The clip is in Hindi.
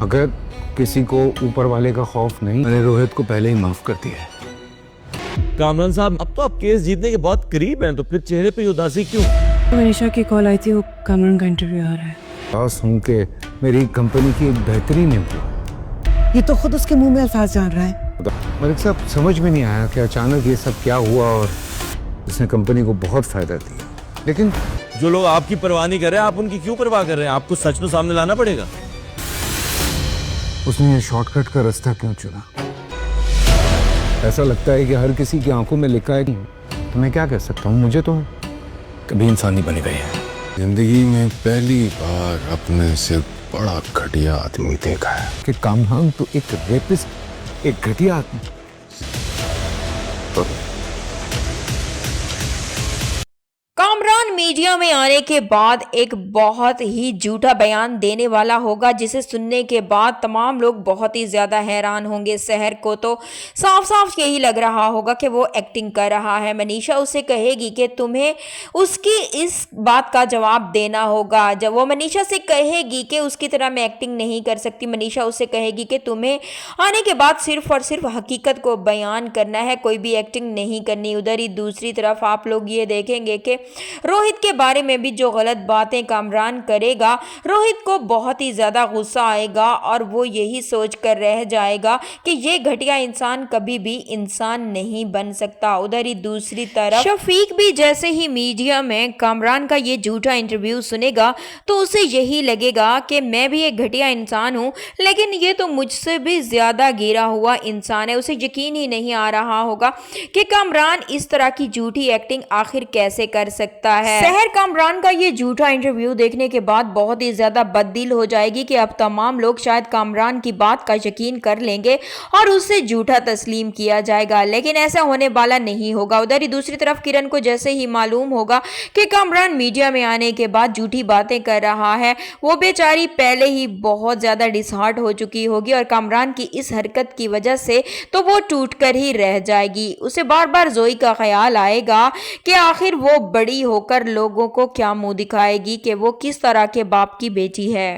अगर किसी को ऊपर वाले का खौफ नहीं, मैंने रोहित को पहले ही माफ कर दिया है। कामरान साहब, अब तो आप केस जीतने के बहुत करीब हैं, तो फिर चेहरे पे उदासी क्यों? मनीषा की कॉल आई थी, वो कामरान का इंटरव्यू आ रहा है। और सुन के मेरी कंपनी की एक बेहतरीन एम्प्लॉय। ये तो खुद उसके मुंह में अल्फाज जान रहा है। मलिक साहब, समझ में नहीं आया कि अचानक ये सब क्या हुआ और इसने कंपनी को बहुत फायदा दिया। लेकिन जो लोग आपकी परवाह नहीं कर रहे, आप उनकी क्यों परवाह कर रहे हैं? आपको सच तो सामने लाना पड़ेगा। उसने ये शॉर्टकट का रास्ता क्यों चुना? ऐसा लगता है कि हर किसी की आंखों में लिखा है। तो मैं क्या कह सकता हूँ, मुझे तो कभी इंसान नहीं बने गए। जिंदगी में पहली बार अपने से बड़ा घटिया आदमी देखा है। कि कामरान तो एक रेपिस्ट, एक घटिया आदमी। कामरान मीडिया में आने के बाद एक बहुत ही झूठा बयान देने वाला होगा, जिसे सुनने के बाद तमाम लोग बहुत ही ज्यादा हैरान होंगे। शहर को तो साफ साफ यही लग रहा होगा कि वो एक्टिंग कर रहा है। मनीषा उसे कहेगी कि तुम्हें उसकी इस बात का जवाब देना होगा। जब वो मनीषा से कहेगी कि उसकी तरह मैं एक्टिंग नहीं कर सकती, मनीषा उसे कहेगी कि तुम्हें आने के बाद सिर्फ और सिर्फ हकीकत को बयान करना है, कोई भी एक्टिंग नहीं करनी। उधर ही दूसरी तरफ आप लोग ये देखेंगे कि रोहित के बारे में भी जो गलत बातें कामरान करेगा, रोहित को बहुत ही ज्यादा गुस्सा आएगा और वो यही सोच कर रह जाएगा कि ये घटिया इंसान कभी भी इंसान नहीं बन सकता। उधर ही दूसरी तरफ शफीक भी जैसे ही मीडिया में कामरान का ये झूठा इंटरव्यू सुनेगा तो उसे यही लगेगा कि मैं भी एक घटिया इंसान हूँ, लेकिन ये तो मुझसे भी ज्यादा गिरा हुआ इंसान है। उसे यकीन ही नहीं आ रहा होगा कि कामरान इस तरह की झूठी एक्टिंग आखिर कैसे कर सकता है। शहर कामरान का ये झूठा इंटरव्यू देखने के बाद बहुत ही ज्यादा बददिल हो जाएगी कि अब तमाम लोग शायद कामरान की बात का यकीन कर लेंगे और उसे झूठा तस्लीम किया जाएगा, लेकिन ऐसा होने वाला नहीं होगा। उधर ही दूसरी तरफ किरण को जैसे ही मालूम होगा कि कामरान मीडिया में आने के बाद झूठी बातें कर रहा है, वो बेचारी पहले ही बहुत ज्यादा डिसहार्ट हो चुकी होगी और कामरान की इस हरकत की वजह से तो वो टूट कर ही रह जाएगी। उसे बार बार जोई का ख्याल आएगा कि आखिर वो बड़ी होकर लोगों को क्या मुंह दिखाएगी कि वो किस तरह के बाप की बेटी है।